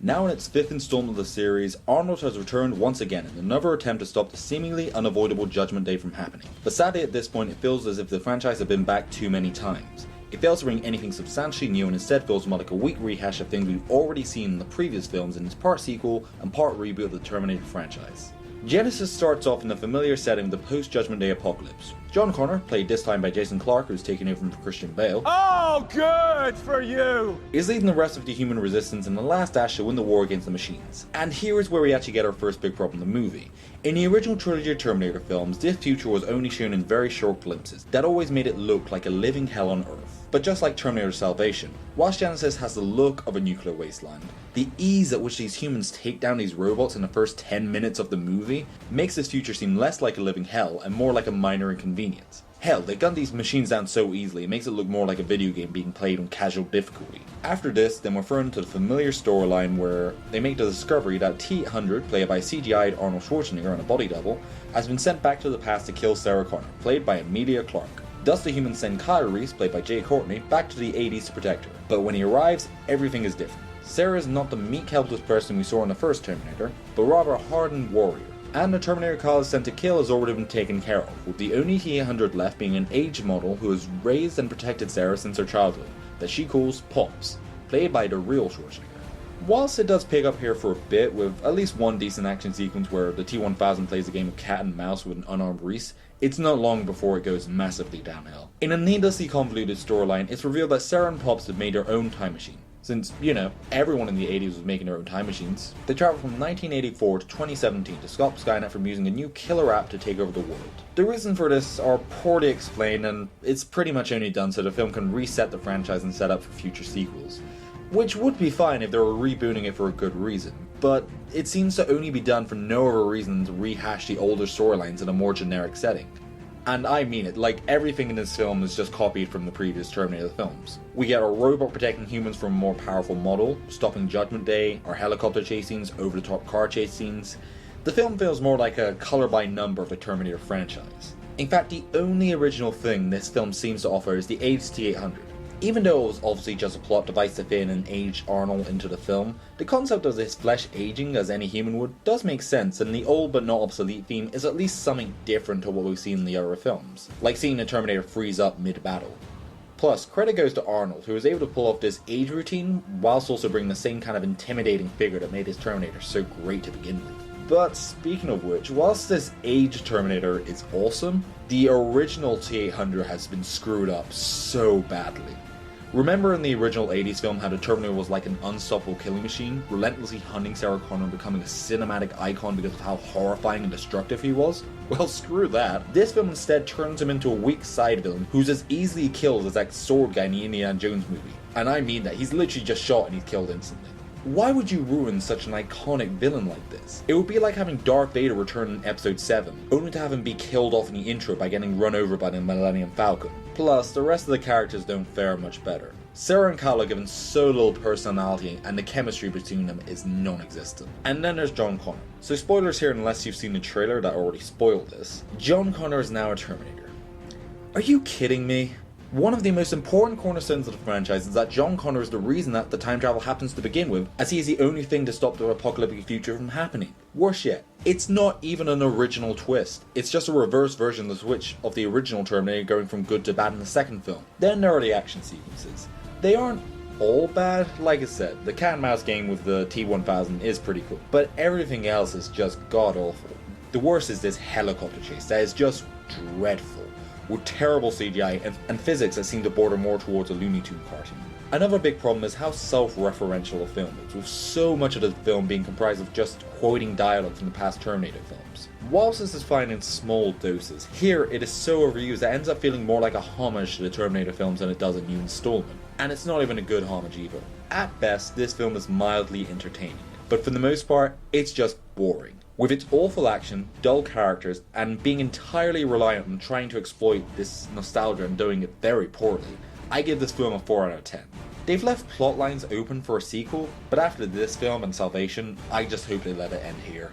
Now in its 5th installment of the series, Arnold has returned once again in another attempt to stop the seemingly unavoidable Judgment Day from happening. But sadly at this point it feels as if the franchise has been back too many times. It fails to bring anything substantially new and instead feels more like a weak rehash of things we've already seen in the previous films in its part sequel and part reboot of the Terminator franchise. Genisys starts off in the familiar setting of the post-Judgment Day apocalypse. John Connor, played this time by Jason Clarke, who's taking over from Christian Bale, oh, good for you! is leading the rest of the human resistance in the last dash to win the war against the machines. And here is where we actually get our first big problem in the movie. In the original trilogy of Terminator films, this future was only shown in very short glimpses that always made it look like a living hell on Earth. But just like Terminator Salvation, whilst Genisys has the look of a nuclear wasteland, the ease at which these humans take down these robots in the first 10 minutes of the movie makes this future seem less like a living hell and more like a minor inconvenience. Hell, they gun these machines down so easily it makes it look more like a video game being played on casual difficulty. After this, then we're thrown into the familiar storyline where they make the discovery that T-800, played by CGI'd Arnold Schwarzenegger and a body double, has been sent back to the past to kill Sarah Connor, played by Emilia Clarke. Thus the humans send Kyle Reese, played by Jay Courtney, back to the 80s to protect her. But when he arrives, everything is different. Sarah is not the meek, helpless person we saw in the first Terminator, but rather a hardened warrior. And the Terminator Kyle is sent to kill has already been taken care of, with the only T-800 left being an aged model who has raised and protected Sarah since her childhood, that she calls Pops, played by the real Schwarzenegger. Whilst it does pick up here for a bit, with at least one decent action sequence where the T-1000 plays a game of cat and mouse with an unarmed Reese, it's not long before it goes massively downhill. In a needlessly convoluted storyline, it's revealed that Sarah and Pops have made their own time machine. Since, you know, everyone in the 80s was making their own time machines. They travel from 1984 to 2017 to stop Skynet from using a new killer app to take over the world. The reasons for this are poorly explained, and it's pretty much only done so the film can reset the franchise and set up for future sequels. Which would be fine if they were rebooting it for a good reason, but it seems to only be done for no other reason than to rehash the older storylines in a more generic setting. And I mean it, like everything in this film is just copied from the previous Terminator films. We get a robot protecting humans from a more powerful model, stopping Judgment Day, our helicopter chase scenes, over-the-top car chase scenes. The film feels more like a color-by-number of the Terminator franchise. In fact, the only original thing this film seems to offer is the aged T-800. Even though it was obviously just a plot device to fit in an aged Arnold into the film, the concept of his flesh aging as any human would does make sense, and the old but not obsolete theme is at least something different to what we've seen in the other films, like seeing the Terminator freeze up mid-battle. Plus, credit goes to Arnold, who was able to pull off this age routine, whilst also bringing the same kind of intimidating figure that made his Terminator so great to begin with. But speaking of which, whilst this aged Terminator is awesome, the original T-800 has been screwed up so badly. Remember in the original 80s film how the Terminator was like an unstoppable killing machine, relentlessly hunting Sarah Connor and becoming a cinematic icon because of how horrifying and destructive he was? Well, screw that. This film instead turns him into a weak side villain who's as easily killed as that sword guy in the Indiana Jones movie. And I mean that, he's literally just shot and he's killed instantly. Why would you ruin such an iconic villain like this? It would be like having Darth Vader return in episode 7, only to have him be killed off in the intro by getting run over by the Millennium Falcon. Plus, the rest of the characters don't fare much better. Sarah and Kyle are given so little personality and the chemistry between them is non-existent. And then there's John Connor. So spoilers here unless you've seen the trailer that already spoiled this. John Connor is now a Terminator. Are you kidding me? One of the most important cornerstones of the franchise is that John Connor is the reason that the time travel happens to begin with, as he is the only thing to stop the apocalyptic future from happening. Worse yet, it's not even an original twist. It's just a reverse version of the switch of the original Terminator going from good to bad in the second film. Then there are the action sequences. They aren't all bad, like I said, the cat and mouse game with the T-1000 is pretty cool, but everything else is just god awful. The worst is this helicopter chase that is just dreadful, with terrible CGI and physics that seem to border more towards a Looney Tunes cartoon. Another big problem is how self-referential the film is, with so much of the film being comprised of just quoting dialogue from the past Terminator films. Whilst this is fine in small doses, here it is so overused that it ends up feeling more like a homage to the Terminator films than it does a new installment. And it's not even a good homage either. At best, this film is mildly entertaining, but for the most part, it's just boring. With its awful action, dull characters, and being entirely reliant on trying to exploit this nostalgia and doing it very poorly, I give this film a 4 out of 10. They've left plot lines open for a sequel, but after this film and Salvation, I just hope they let it end here.